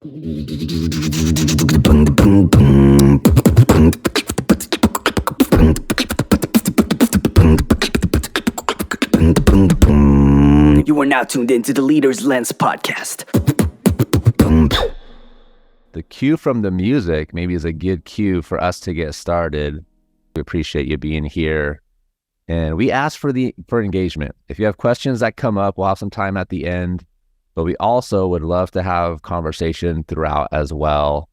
You are now tuned into the Leader's Lens podcast. The cue from the music maybe is a good cue for us to get started. We appreciate you being here. And we ask for engagement. If you have questions that come up, we'll have some time at the end. But we also would love to have conversation throughout as well.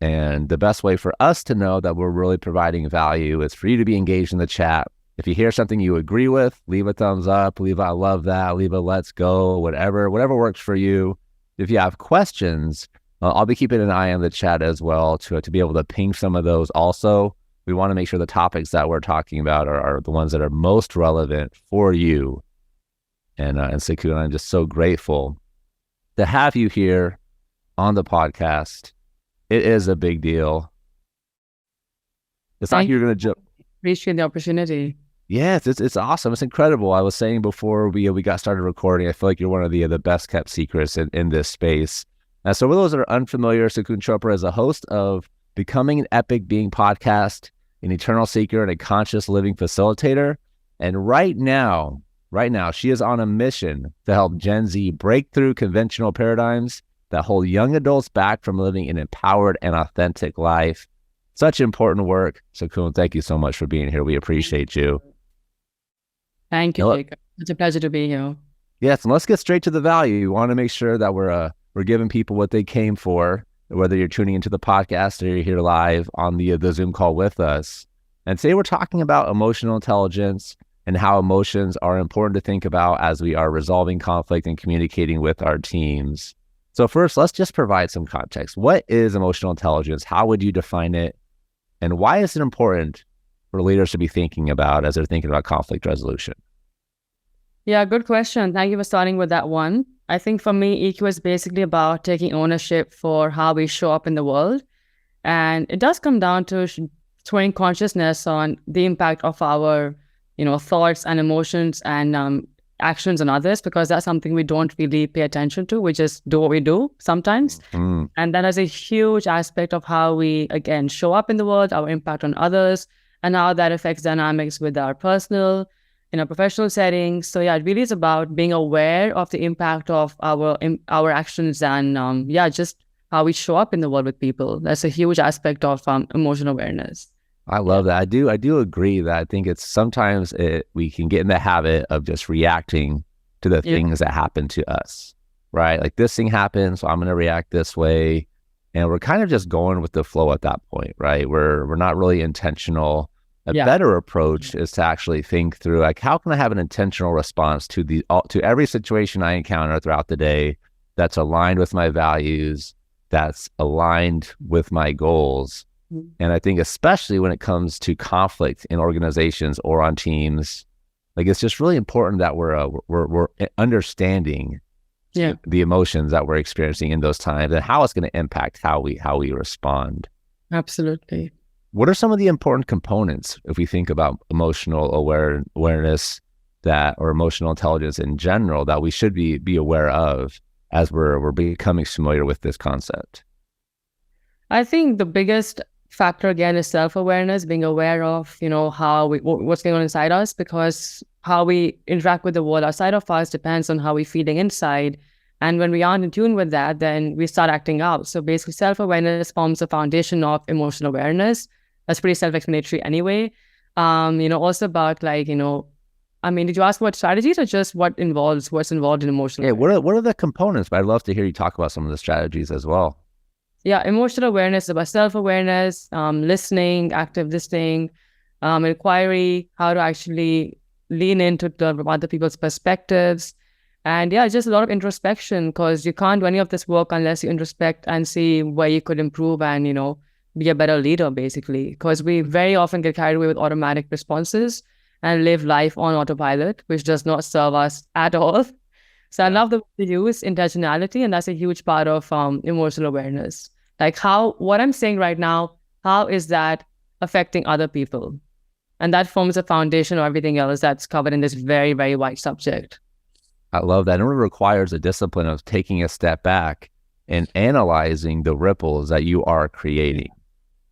And the best way for us to know that we're really providing value is for you to be engaged in the chat. If you hear something you agree with, leave a thumbs up, leave a I love that, leave a let's go, whatever works for you. If you have questions, I'll be keeping an eye on the chat as well to be able to ping some of those also. We want to make sure the topics that we're talking about are the ones that are most relevant for you. And Sukun, I'm just so grateful to have you here on the podcast. It is a big deal. It's not you're going to jump. Appreciate the opportunity. Yes, it's awesome. It's incredible. I was saying before we got started recording, I feel like you're one of the best kept secrets in this space. So for those that are unfamiliar, Sukun Chopra is a host of Becoming an Epic Being podcast, an eternal seeker, and a conscious living facilitator. And right now, she is on a mission to help Gen Z break through conventional paradigms that hold young adults back from living an empowered and authentic life. Such important work. Sukun, thank you so much for being here. We appreciate you. Thank you, Jacob. It's a pleasure to be here. Yes, and let's get straight to the value. We want to make sure that we're giving people what they came for, whether you're tuning into the podcast or you're here live on the Zoom call with us. And today we're talking about emotional intelligence and how emotions are important to think about as we are resolving conflict and communicating with our teams. So first, let's just provide some context. What is emotional intelligence? How would you define it? And why is it important for leaders to be thinking about as they're thinking about conflict resolution? Yeah, good question. Thank you for starting with that one. I think for me, EQ is basically about taking ownership for how we show up in the world. And it does come down to throwing consciousness on the impact of our, thoughts and emotions and actions on others, because that's something we don't really pay attention to. We just do what we do sometimes. Mm-hmm. And that is a huge aspect of how we, again, show up in the world, our impact on others, and how that affects dynamics with our personal, professional settings. So yeah, it really is about being aware of the impact of our actions and just how we show up in the world with people. That's a huge aspect of emotional awareness. I love that. I do agree that I think it's sometimes we can get in the habit of just reacting to the things that happen to us, right? Like this thing happens, so I'm going to react this way. And we're kind of just going with the flow at that point, right? We're not really intentional. A better approach is to actually think through, like, how can I have an intentional response to every situation I encounter throughout the day that's aligned with my values, that's aligned with my goals. And I think especially when it comes to conflict in organizations or on teams, like it's just really important that we're understanding the emotions that we're experiencing in those times and how it's going to impact how we respond. Absolutely. What are some of the important components if we think about emotional awareness or emotional intelligence in general that we should be aware of as we're becoming familiar with this concept? I think the biggest factor again is self-awareness, being aware of, what's going on inside us, because how we interact with the world outside of us depends on how we're feeling inside. And when we aren't in tune with that, then we start acting out. So basically self-awareness forms the foundation of emotional awareness. That's pretty self-explanatory anyway. Also about did you ask about strategies or just what's involved in emotional awareness? What are the components? But I'd love to hear you talk about some of the strategies as well. Yeah, emotional awareness is about self-awareness, listening, active listening, inquiry, how to actually lean into other people's perspectives. And yeah, just a lot of introspection, because you can't do any of this work unless you introspect and see where you could improve and, be a better leader, basically. Because we very often get carried away with automatic responses and live life on autopilot, which does not serve us at all. So I love the use intentionality, and that's a huge part of emotional awareness. Like what I'm saying right now, how is that affecting other people? And that forms a foundation of everything else that's covered in this very, very wide subject. I love that. And it requires a discipline of taking a step back and analyzing the ripples that you are creating.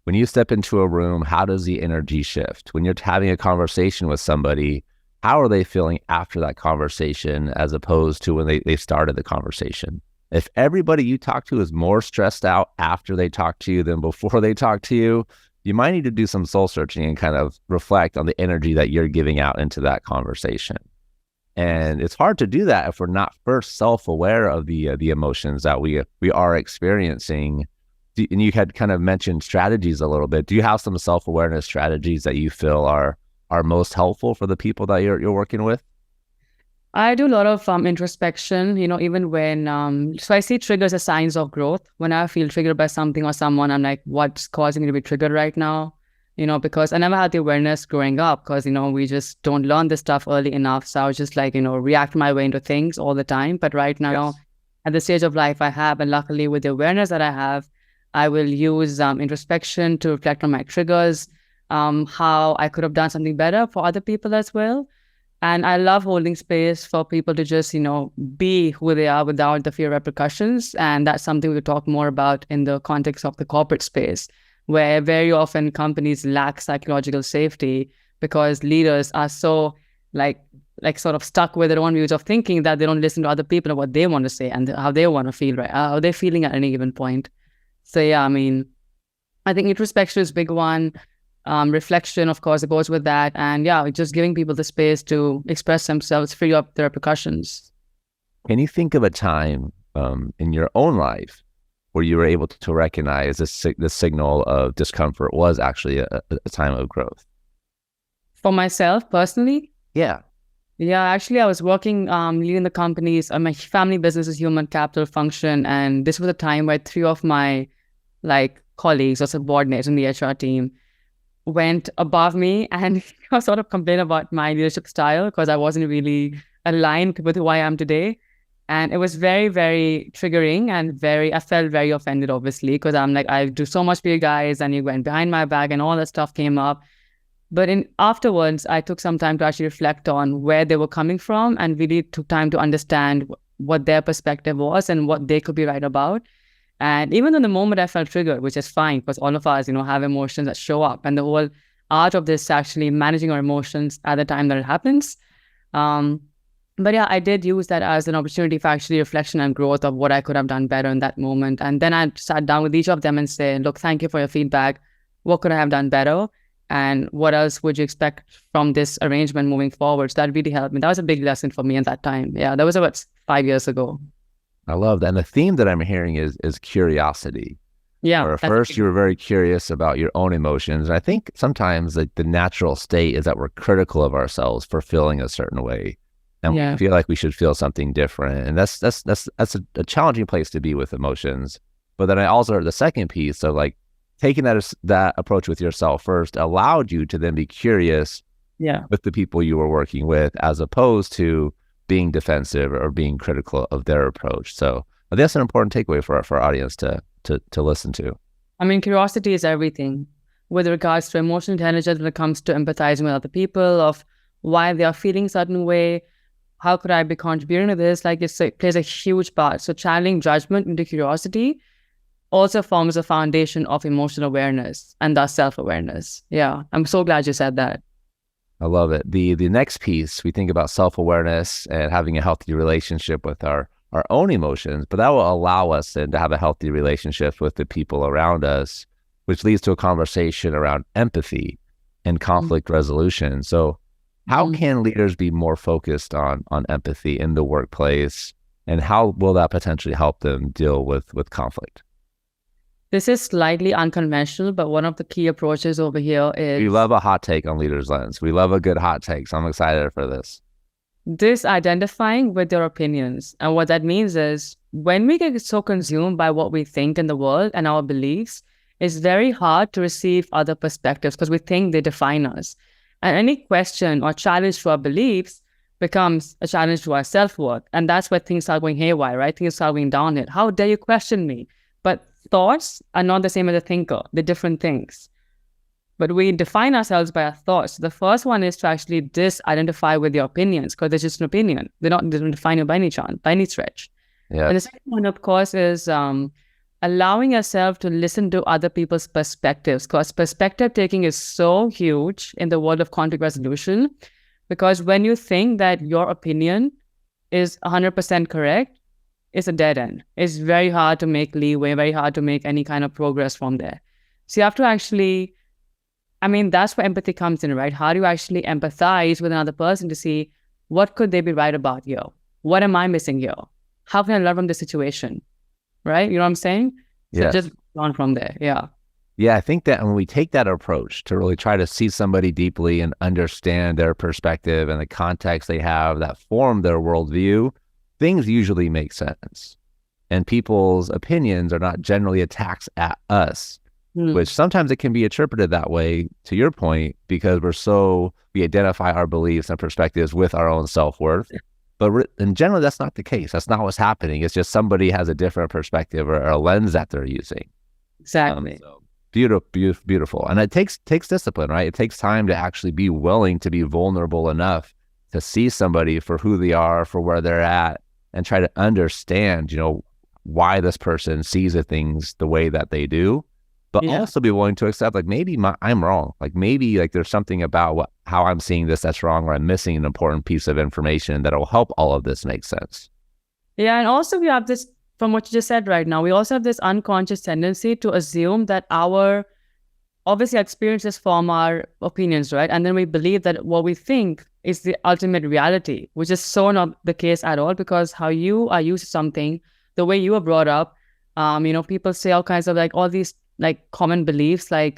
When you step into a room, how does the energy shift? When you're having a conversation with somebody, how are they feeling after that conversation as opposed to when they started the conversation? If everybody you talk to is more stressed out after they talk to you than before they talk to you, you might need to do some soul searching and kind of reflect on the energy that you're giving out into that conversation. And it's hard to do that if we're not first self-aware of the emotions that we are experiencing. And you had kind of mentioned strategies a little bit. Do you have some self-awareness strategies that you feel are most helpful for the people that you're working with? I do a lot of introspection, even when, so I see triggers as signs of growth. When I feel triggered by something or someone, I'm like, what's causing me to be triggered right now? Because I never had the awareness growing up because, we just don't learn this stuff early enough. So I was just like, react my way into things all the time. But right now, at the stage of life I have, and luckily with the awareness that I have, I will use introspection to reflect on my triggers, how I could have done something better for other people as well. And I love holding space for people to just, be who they are without the fear of repercussions. And that's something we'll talk more about in the context of the corporate space, where very often companies lack psychological safety because leaders are so like sort of stuck with their own views of thinking that they don't listen to other people and what they want to say and how they want to feel, right? How they're feeling at any given point. So yeah, I think introspection is a big one. Reflection, of course, it goes with that. And yeah, just giving people the space to express themselves, free up the repercussions. Can you think of a time in your own life where you were able to recognize the signal of discomfort was actually a time of growth? For myself, personally? Yeah. Yeah, actually, I was working, leading the company's, my family business is human capital function. And this was a time where 3 of my colleagues or subordinates in the HR team went above me and sort of complained about my leadership style because I wasn't really aligned with who I am today. And it was very, very triggering and I felt very offended, obviously, because I'm like, I do so much for you guys and you went behind my back and all that stuff came up. But afterwards, I took some time to actually reflect on where they were coming from and really took time to understand what their perspective was and what they could be right about. And even in the moment I felt triggered, which is fine because all of us, have emotions that show up. And the whole art of this is actually managing our emotions at the time that it happens. But yeah, I did use that as an opportunity for actually reflection and growth of what I could have done better in that moment. And then I sat down with each of them and said, look, thank you for your feedback. What could I have done better? And what else would you expect from this arrangement moving forward? So that really helped me. That was a big lesson for me at that time. Yeah, that was about 5 years ago. I love that. And the theme that I'm hearing is curiosity. Yeah. Or first you were very curious about your own emotions. And I think sometimes the natural state is that we're critical of ourselves for feeling a certain way. And we feel like we should feel something different. And that's a challenging place to be with emotions. But then I also heard the second piece of taking that approach with yourself first allowed you to then be curious with the people you were working with, as opposed to being defensive or being critical of their approach. So that's an important takeaway for our audience to listen to. Curiosity is everything with regards to emotional intelligence when it comes to empathizing with other people, of why they are feeling a certain way. How could I be contributing to this? It plays a huge part. So channeling judgment into curiosity also forms a foundation of emotional awareness and thus self-awareness. Yeah, I'm so glad you said that. I love it. The next piece, we think about self-awareness and having a healthy relationship with our own emotions, but that will allow us then to have a healthy relationship with the people around us, which leads to a conversation around empathy and conflict resolution. So how can leaders be more focused on empathy in the workplace, and how will that potentially help them deal with conflict? This is slightly unconventional, but one of the key approaches over here is... We love a hot take on Leaders Lens. We love a good hot take, so I'm excited for this. This identifying with their opinions. And what that means is when we get so consumed by what we think in the world and our beliefs, it's very hard to receive other perspectives because we think they define us. And any question or challenge to our beliefs becomes a challenge to our self-worth. And that's where things start going haywire, right? Things start going downhill. How dare you question me? But thoughts are not the same as a thinker. They're different things. But we define ourselves by our thoughts. The first one is to actually disidentify with your opinions because they're just an opinion. They don't define you by any chance, by any stretch. Yeah. And the second one, of course, is allowing yourself to listen to other people's perspectives, because perspective taking is so huge in the world of conflict resolution. Because when you think that your opinion is 100% correct, it's a dead end. It's very hard to make leeway, very hard to make any kind of progress from there. So you have to actually, that's where empathy comes in, right? How do you actually empathize with another person to see what could they be right about here? What am I missing here? How can I learn from the situation? Right? You know what I'm saying? So Yes. just on from there. Yeah. Yeah, I think that when we take that approach to really try to see somebody deeply and understand their perspective and the context they have that form their worldview, things usually make sense. And people's opinions are not generally attacks at us, which sometimes it can be interpreted that way, to your point, because we identify our beliefs and perspectives with our own self-worth. But in general, that's not the case. That's not what's happening. It's just somebody has a different perspective or a lens that they're using. Exactly. So beautiful. And it takes discipline, right? It takes time to actually be willing to be vulnerable enough to see somebody for who they are, for where they're at, and try to understand, why this person sees the things the way that they do. But also be willing to accept, like, maybe I'm wrong. Like, maybe like there's something about how I'm seeing this that's wrong, or I'm missing an important piece of information that will help all of this make sense. Yeah. And also we have this, from what you just said right now, we also have this unconscious tendency to assume that our experiences form our opinions, right? And then we believe that what we think is the ultimate reality, which is so not the case at all, because how you are used to something, the way you were brought up, people say all kinds of all these common beliefs, I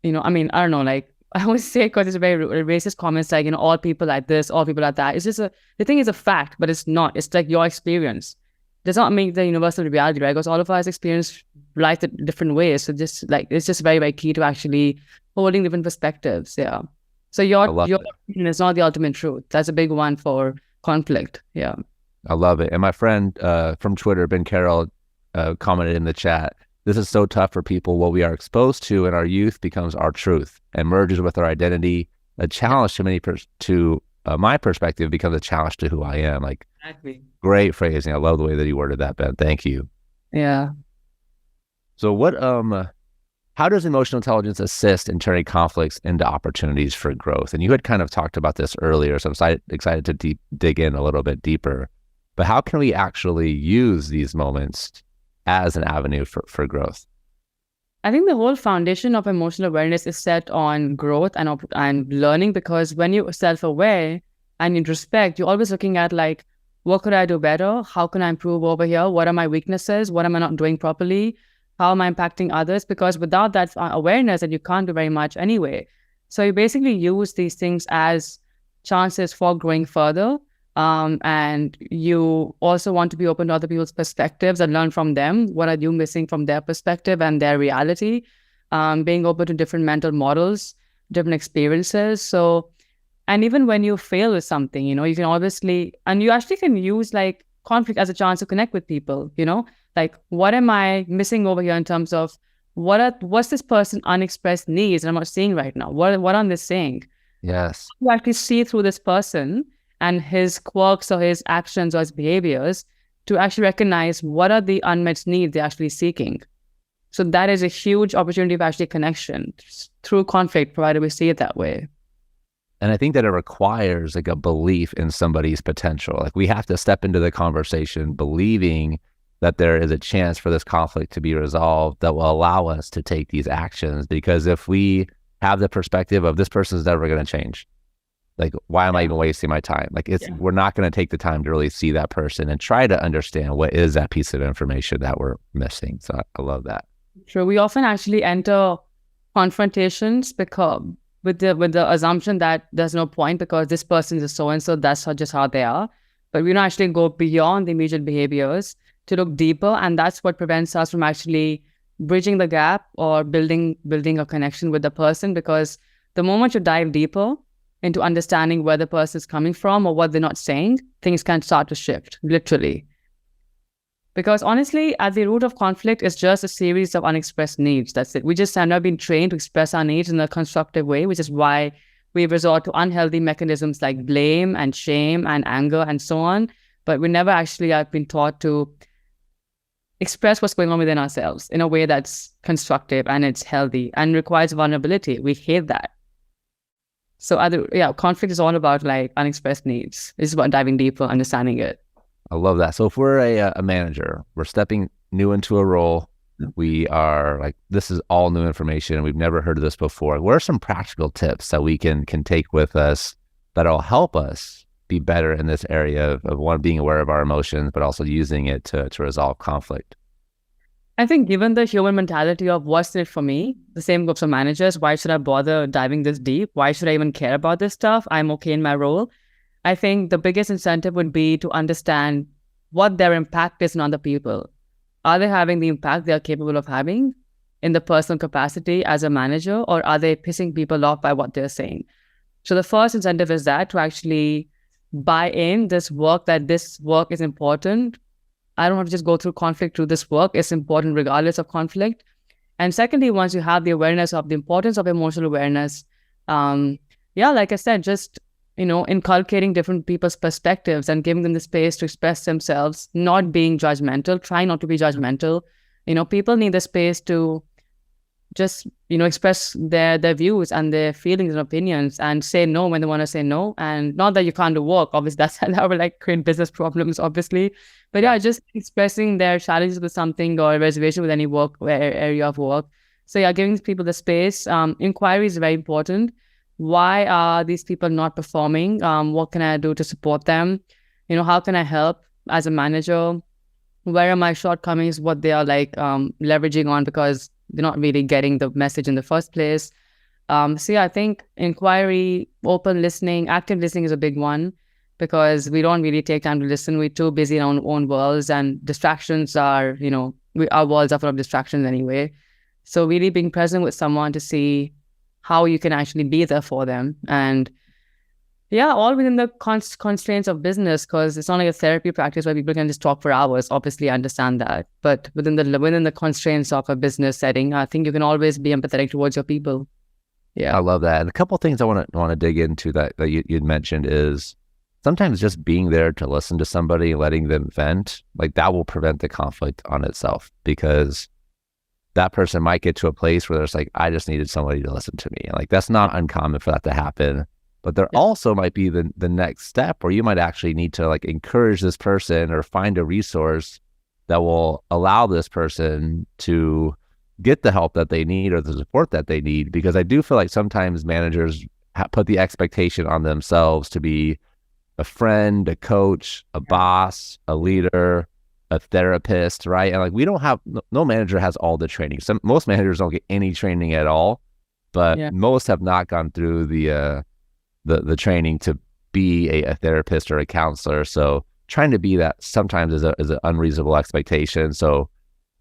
don't know, I always say, because it's very racist comments, all people like this, all people like that. It's just the thing is a fact, but it's not. It's like your experience does not make the universal reality, right? Because all of us experience life in different ways. So just it's just very, very key to actually holding different perspectives. Yeah. So your opinion is not the ultimate truth. That's a big one for conflict. Yeah. I love it. And my friend from Twitter, Ben Carroll, commented in the chat, "This is so tough for people. What we are exposed to in our youth becomes our truth and merges with our identity. A challenge to my perspective becomes a challenge to who I am." Exactly. Great phrasing. I love the way that you worded that, Ben. Thank you. Yeah. So how does emotional intelligence assist in turning conflicts into opportunities for growth? And you had kind of talked about this earlier, so I'm excited to dig in a little bit deeper. But how can we actually use these moments as an avenue for growth? I think the whole foundation of emotional awareness is set on growth and learning, because when you're self-aware and introspect, you're always looking at what could I do better? How can I improve over here? What are my weaknesses? What am I not doing properly? How am I impacting others? Because without that awareness, then you can't do very much anyway. So you basically use these things as chances for growing further. And you also want to be open to other people's perspectives and learn from them. What are you missing from their perspective and their reality? Being open to different mental models, different experiences. So, and even when you fail with something, you can obviously, and you actually can use conflict as a chance to connect with people, what am I missing over here in terms of what's this person unexpressed needs and I'm not seeing right now? What are they saying? Yes. You actually see through this person and his quirks or his actions or his behaviors to actually recognize what are the unmet needs they're actually seeking. So that is a huge opportunity of actually connection through conflict, provided we see it that way. And I think that it requires a belief in somebody's potential. We have to step into the conversation believing that there is a chance for this conflict to be resolved that will allow us to take these actions. Because if we have the perspective of this person's never going to change, why am I even wasting my time? We're not going to take the time to really see that person and try to understand what is that piece of information that we're missing. So I love that. True. We often actually enter confrontations because with the assumption that there's no point because this person is so and so, that's just how they are. But we don't actually go beyond the immediate behaviors to look deeper, and that's what prevents us from actually bridging the gap or building a connection with the person. Because the moment you dive deeper into understanding where the person is coming from or what they're not saying, things can start to shift, literally. Because honestly, at the root of conflict is just a series of unexpressed needs. That's it. We just have not been trained to express our needs in a constructive way, which is why we resort to unhealthy mechanisms like blame and shame and anger and so on, but we never actually have been taught to express what's going on within ourselves in a way that's constructive and it's healthy and requires vulnerability. We hate that. So conflict is all about like unexpressed needs. It's about diving deeper, understanding it. I love that. So if we're a manager, we're stepping new into a role, we are like, this is all new information. We've never heard of this before. What are some practical tips that we can take with us that'll help us be better in this area of one, being aware of our emotions, but also using it to resolve conflict? I think given the human mentality of what's in it for me, the same goes for managers. Why should I bother diving this deep? Why should I even care about this stuff? I'm okay in my role. I think the biggest incentive would be to understand what their impact is on other people. Are they having the impact they are capable of having in the personal capacity as a manager, or are they pissing people off by what they're saying? So the first incentive is that to actually buy in that this work is important. I don't have to just go through conflict through this work. It's important regardless of conflict. And secondly, once you have the awareness of the importance of emotional awareness, like I said, just inculcating different people's perspectives and giving them the space to express themselves, not being judgmental, try not to be judgmental. People need the space to just, express their views and their feelings and opinions and say no when they want to say no. And not that you can't do work, obviously, that would like create business problems, obviously. But yeah, just expressing their challenges with something or reservation with any work area of work. So yeah, giving people the space. Inquiry is very important. Why are these people not performing? What can I do to support them? How can I help as a manager? Where are my shortcomings? What they are like leveraging on because they're not really getting the message in the first place. I think inquiry, open listening, active listening is a big one because we don't really take time to listen. We're too busy in our own worlds, and distractions are, our worlds are full of distractions anyway. So really being present with someone to see how you can actually be there for them. And all within the constraints of business, because it's not like a therapy practice where people can just talk for hours. Obviously, I understand that. But within the constraints of a business setting, I think you can always be empathetic towards your people. Yeah. I love that. And a couple of things I want to dig into that you'd mentioned is sometimes just being there to listen to somebody, letting them vent, like that will prevent the conflict on itself, because that person might get to a place where there's like, I just needed somebody to listen to me. Like that's not uncommon for that to happen. But there also might be the next step where you might actually need to like encourage this person or find a resource that will allow this person to get the help that they need or the support that they need. Because I do feel like sometimes managers put the expectation on themselves to be a friend, a coach, a boss, a leader, a therapist, right? And like we don't have, no manager has all the training. Most managers don't get any training at all, but most have not gone through the training to be a therapist or a counselor. So trying to be that sometimes is an unreasonable expectation. So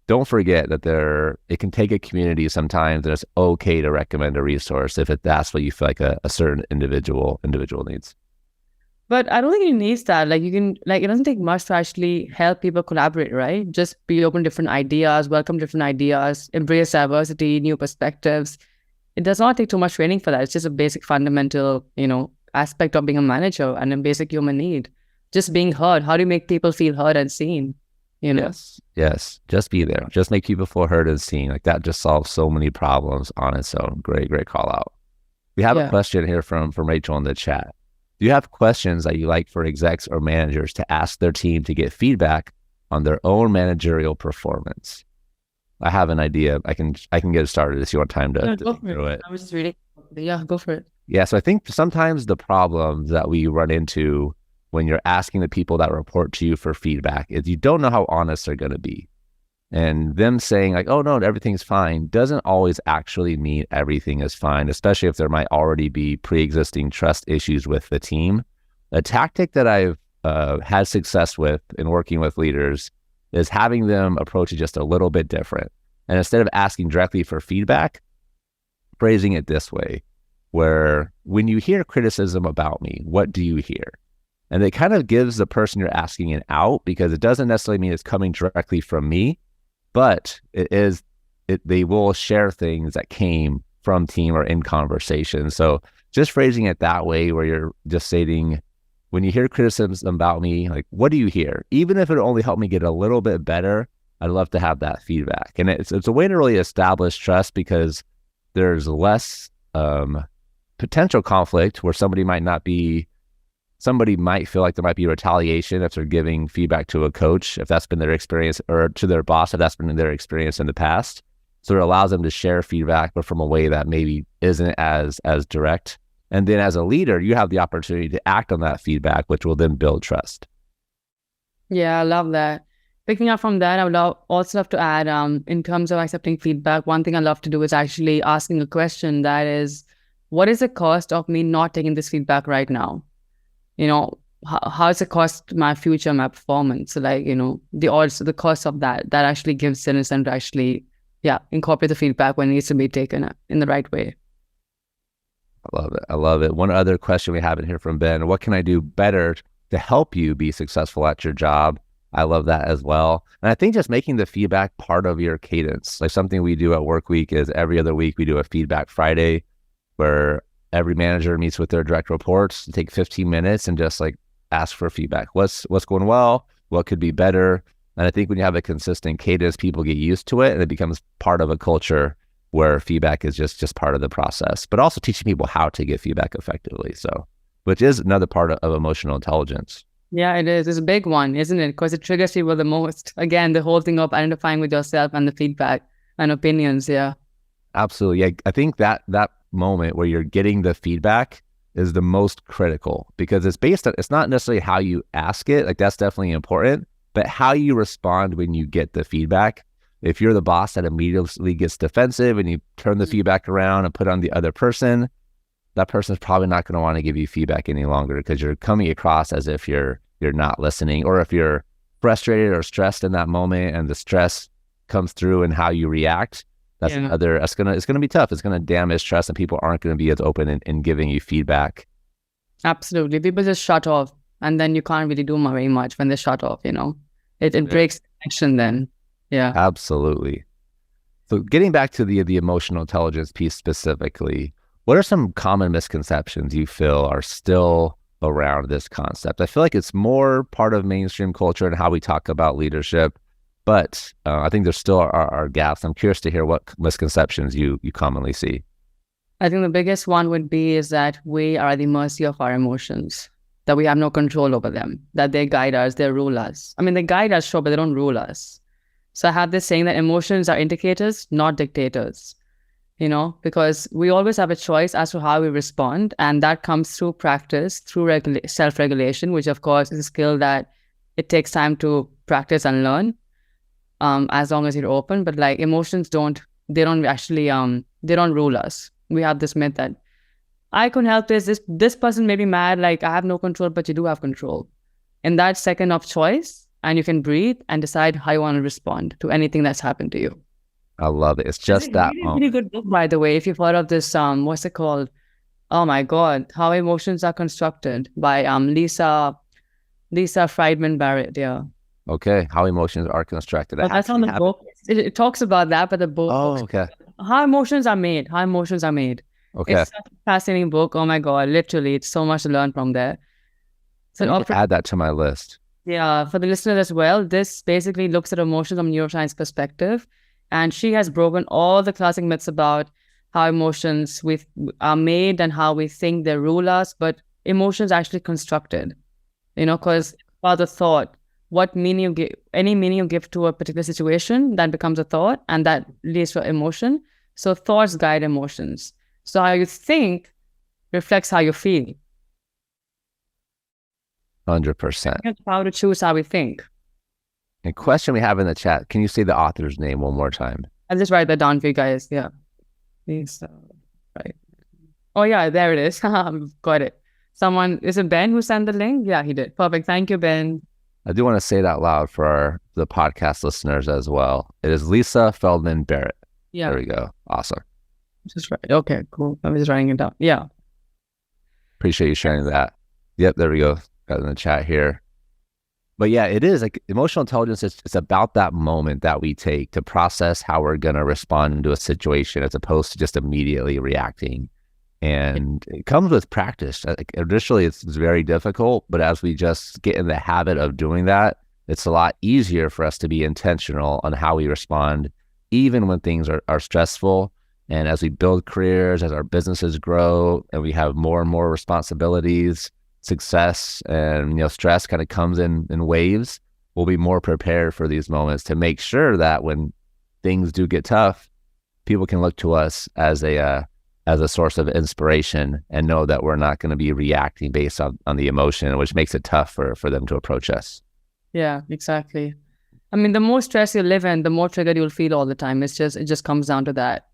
don't forget that it can take a community sometimes, and it's okay to recommend a resource if that's what you feel like a certain individual needs. But I don't think it needs that. Like you can, like it doesn't take much to actually help people collaborate, right? Just be open to different ideas, welcome different ideas, embrace diversity, new perspectives. It does not take too much training for that. It's just a basic fundamental, aspect of being a manager and a basic human need. Just being heard. How do you make people feel heard and seen? Yes. Just be there. Just make people feel heard and seen. Like that just solves so many problems on its own. Great call out. We have a question here from Rachel in the chat. Do you have questions that you like for execs or managers to ask their team to get feedback on their own managerial performance? I have an idea. I can get it started if you want time to think through it. I was just reading. Yeah, go for it. Yeah, so I think sometimes the problems that we run into when you're asking the people that report to you for feedback is you don't know how honest they're going to be. And them saying like, oh no, everything's fine, doesn't always actually mean everything is fine, especially if there might already be pre-existing trust issues with the team. A tactic that I've had success with in working with leaders is having them approach it just a little bit different. And instead of asking directly for feedback, phrasing it this way, where when you hear criticism about me, what do you hear? And it kind of gives the person you're asking an out, because it doesn't necessarily mean it's coming directly from me, but they will share things that came from team or in conversation. So just phrasing it that way, where you're just stating, when you hear criticism about me, like, what do you hear? Even if it only helped me get a little bit better, I'd love to have that feedback. And it's a way to really establish trust, because there's less potential conflict where somebody might feel like there might be retaliation if they're giving feedback to a coach, if that's been their experience, or to their boss, if that's been their experience in the past. So it allows them to share feedback, but from a way that maybe isn't as direct. And then as a leader, you have the opportunity to act on that feedback, which will then build trust. Yeah, I love that. Picking up from that, I would also love to add, in terms of accepting feedback, one thing I love to do is actually asking a question that is, what is the cost of me not taking this feedback right now? How does it cost my future, my performance? So like, the cost of that actually gives an incentive to actually, incorporate the feedback when it needs to be taken in the right way. I love it. One other question we have in here from Ben: what can I do better to help you be successful at your job? I love that as well. And I think just making the feedback part of your cadence, like something we do at Work Week is every other week we do a Feedback Friday, where every manager meets with their direct reports to take 15 minutes and just like ask for feedback. What's going well? What could be better? And I think when you have a consistent cadence, people get used to it and it becomes part of a culture where feedback is just part of the process, but also teaching people how to get feedback effectively. So, which is another part of emotional intelligence. Yeah, it is. It's a big one, isn't it? Because it triggers people the most. Again, the whole thing of identifying with yourself and the feedback and opinions. Yeah. Absolutely. Yeah, I think that moment where you're getting the feedback is the most critical, because it's based on, it's not necessarily how you ask it. Like that's definitely important, but how you respond when you get the feedback. If you're the boss that immediately gets defensive and you turn the feedback around and put on the other person, that person's probably not going to want to give you feedback any longer, because you're coming across as if you're not listening, or if you're frustrated or stressed in that moment and the stress comes through in how you react. It's gonna be tough. It's gonna damage trust, and people aren't going to be as open in giving you feedback. Absolutely. People just shut off, and then you can't really do very much when they shut off, It breaks the connection then. Yeah. Absolutely. So getting back to the emotional intelligence piece specifically, what are some common misconceptions you feel are still around this concept? I feel like it's more part of mainstream culture and how we talk about leadership, but I think there still are gaps. I'm curious to hear what misconceptions you commonly see. I think the biggest one would be is that we are at the mercy of our emotions, that we have no control over them, that they guide us, they rule us. I mean, they guide us, sure, but they don't rule us. So I have this saying that emotions are indicators, not dictators, because we always have a choice as to how we respond. And that comes through practice, through self-regulation, which of course is a skill that it takes time to practice and learn, as long as you're open. But like emotions don't rule us. We have this myth that I couldn't help this person may be mad, like I have no control, but you do have control. In that second of choice, and you can breathe and decide how you want to respond to anything that's happened to you. I love it. It's just that really good book, by the way. If you've heard of this, what's it called? Oh my God, How Emotions Are Constructed by Lisa Friedman Barrett. Yeah. Okay, How Emotions Are Constructed. That's on the book. It talks about that, but the book. Oh, okay. How emotions are made. Okay. It's such a fascinating book. Oh my God, literally, it's so much to learn from there. So I'll add that to my list. Yeah, for the listeners as well, this basically looks at emotions from a neuroscience perspective. And she has broken all the classic myths about how emotions are made and how we think they rule us. But emotions are actually constructed, because about the thought, what meaning you give, any meaning you give to a particular situation, that becomes a thought, and that leads to emotion. So thoughts guide emotions. So how you think reflects how you feel. 100%. We have the power to choose how we think. A question we have in the chat: can you say the author's name one more time? I'll just write that down for you guys. Yeah. Please, right. Oh yeah, there it is. Got it. Is it Ben who sent the link? Yeah, he did. Perfect. Thank you, Ben. I do want to say it out loud for the podcast listeners as well. It is Lisa Feldman Barrett. Yeah. There we go. Awesome. Just right. Okay, cool. I'm just writing it down. Yeah. Appreciate you sharing that. Yep, there we go. Got it in the chat here. But yeah, it is like emotional intelligence. It's about that moment that we take to process how we're going to respond to a situation, as opposed to just immediately reacting. And it comes with practice. Initially, it's very difficult, but as we just get in the habit of doing that, it's a lot easier for us to be intentional on how we respond, even when things are stressful. And as we build careers, as our businesses grow, and we have more and more responsibilities, success and stress kind of comes in waves, we'll be more prepared for these moments to make sure that when things do get tough, people can look to us as a source of inspiration and know that we're not going to be reacting based on the emotion, which makes it tough for them to approach us. Yeah, exactly. I mean, the more stress you live in, the more triggered you'll feel all the time. It just comes down to that.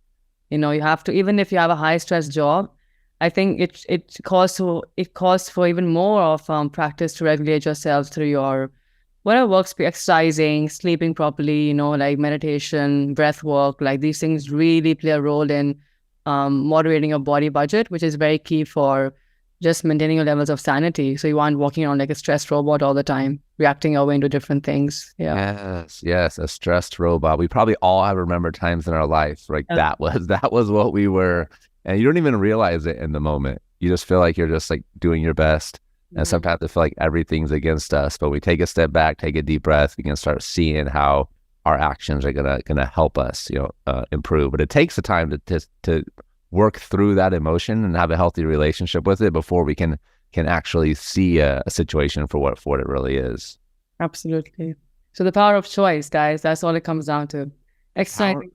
You have to, even if you have a high stress job, I think it calls for even more of practice to regulate yourself through your whatever works, exercising, sleeping properly, like meditation, breath work, like these things really play a role in moderating your body budget, which is very key for just maintaining your levels of sanity. So you aren't walking around like a stressed robot all the time, reacting your way into different things. Yeah. Yes, a stressed robot. We probably all have remembered times in our life like that was what we were, and you don't even realize it in the moment. You just feel like you're just like doing your best. And sometimes I feel like everything's against us, but we take a step back, take a deep breath, we can start seeing how our actions are gonna help us, improve. But it takes the time to work through that emotion and have a healthy relationship with it before we can actually see a situation for what it really is. Absolutely. So the power of choice, guys, that's all it comes down to. Exciting,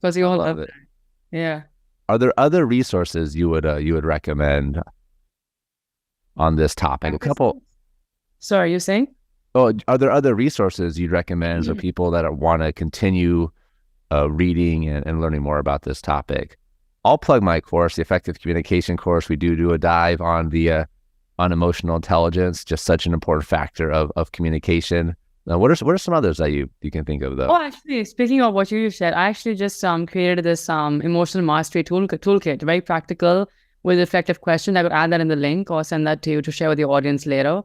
because you all love it. Yeah. Are there other resources you would recommend on this topic? A couple. Sorry, you're saying? Oh, are there other resources you'd recommend for people that want to continue reading and learning more about this topic? I'll plug my course, the Effective Communication course. We do a dive on on emotional intelligence, just such an important factor of communication. What are some others that you can think of though? Oh, actually, speaking of what you said, I actually just created this emotional mastery toolkit, very practical with effective questions. I could add that in the link or send that to you to share with your audience later.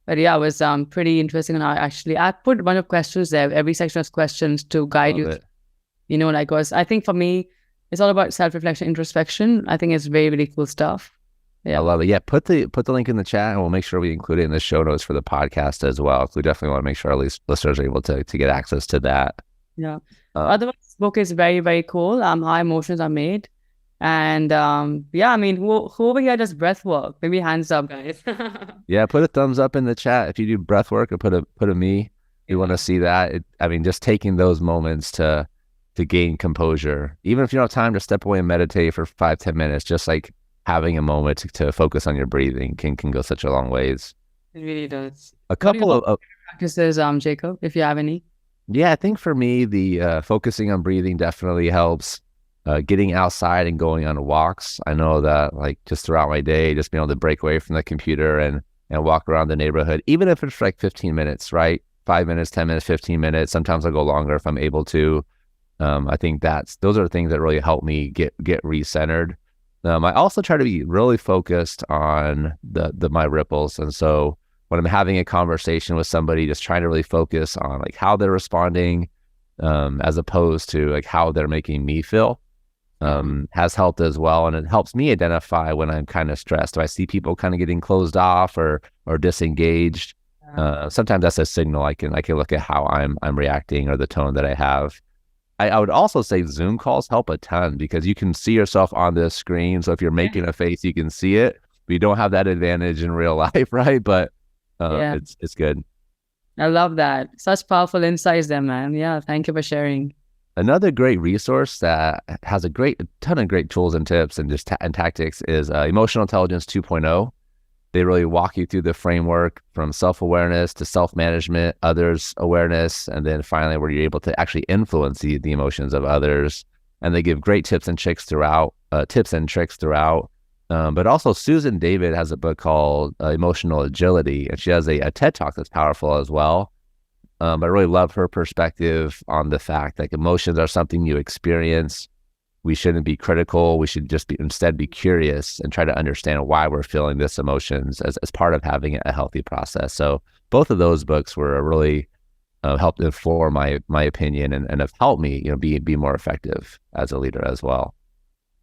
But yeah, it was pretty interesting. And I put a bunch of questions there. Every section has questions to guide you. I think for me, it's all about self-reflection, introspection. I think it's very, really cool stuff. Yeah, I love it. Yeah, put the link in the chat, and we'll make sure we include it in the show notes for the podcast as well. So we definitely want to make sure our listeners are able to get access to that. Yeah. Otherwise, this book is very, very cool. How emotions are made. And I mean, who over here does breath work? Maybe hands up, guys. Yeah, put a thumbs up in the chat if you do breath work, or put a me. You want to see that. Just taking those moments to gain composure. Even if you don't have time to step away and meditate for 5-10 minutes, just like having a moment to focus on your breathing can go such a long ways. It really does. A couple of practices, Jacob, if you have any. Yeah, I think for me, the focusing on breathing definitely helps. Getting outside and going on walks. I know that like just throughout my day, just being able to break away from the computer and walk around the neighborhood, even if it's like 15 minutes, right? 5 minutes, 10 minutes, 15 minutes. Sometimes I'll go longer if I'm able to. I think those are things that really help me get recentered. I also try to be really focused on my ripples. And so when I'm having a conversation with somebody, just trying to really focus on like how they're responding, as opposed to like how they're making me feel, has helped as well. And it helps me identify when I'm kind of stressed. If I see people kind of getting closed off or disengaged, sometimes that's a signal. I can look at how I'm reacting or the tone that I have. I would also say Zoom calls help a ton because you can see yourself on the screen. So if you're making a face, you can see it. We don't have that advantage in real life, right? But it's good. I love that. Such powerful insights there, man. Yeah, thank you for sharing. Another great resource that has a ton of great tools and tips and just and tactics is Emotional Intelligence 2.0. They really walk you through the framework from self-awareness to self-management, others awareness, and then finally where you're able to actually influence the emotions of others. And they give great tips and tricks throughout. But also Susan David has a book called Emotional Agility, and she has a TED Talk that's powerful as well. I really love her perspective on the fact that emotions are something you experience. We shouldn't be critical. We should just instead be curious and try to understand why we're feeling this emotions as part of having a healthy process. So both of those books were really helped inform my opinion and have helped me, be more effective as a leader as well.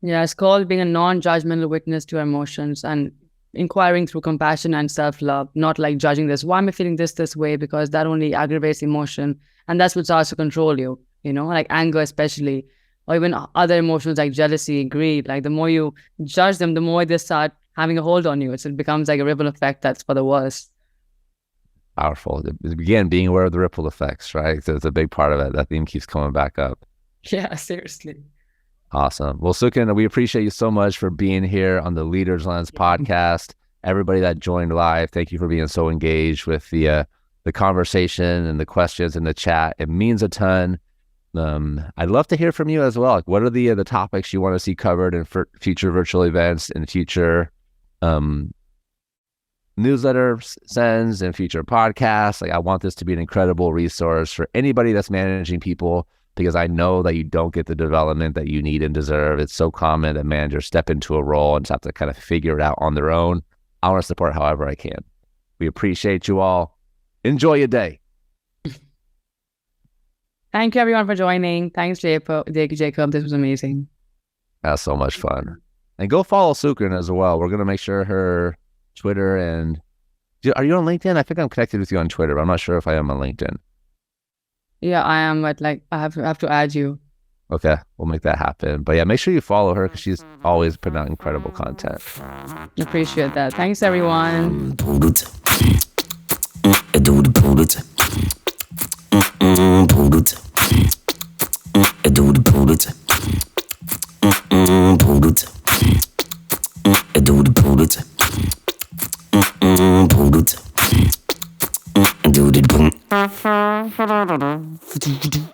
Yeah, it's called being a non-judgmental witness to your emotions and inquiring through compassion and self-love, not like judging this. Why am I feeling this way? Because that only aggravates emotion. And that's what starts to control you, like anger especially, or even other emotions like jealousy, greed. Like the more you judge them, the more they start having a hold on you. It becomes like a ripple effect that's for the worst. Powerful. Again, being aware of the ripple effects, right? So it's a big part of it. That theme keeps coming back up. Yeah, seriously. Awesome. Well, Sukun, we appreciate you so much for being here on the Leaders Lens podcast. Everybody that joined live, thank you for being so engaged with the conversation and the questions in the chat. It means a ton. I'd love to hear from you as well. Like, what are the topics you want to see covered in future virtual events and future newsletter sends and future podcasts? Like, I want this to be an incredible resource for anybody that's managing people, because I know that you don't get the development that you need and deserve. It's so common that managers step into a role and just have to kind of figure it out on their own. I want to support however I can. We appreciate you all. Enjoy your day. Thank you everyone for joining. Thanks, Jacob. This was amazing. That's so much fun. And go follow Sukun as well. We're going to make sure her Twitter and... Are you on LinkedIn? I think I'm connected with you on Twitter, but I'm not sure if I am on LinkedIn. Yeah, I am, but like I have to add you. Okay, we'll make that happen. But yeah, make sure you follow her because she's always putting out incredible content. Appreciate that. Thanks, everyone. Do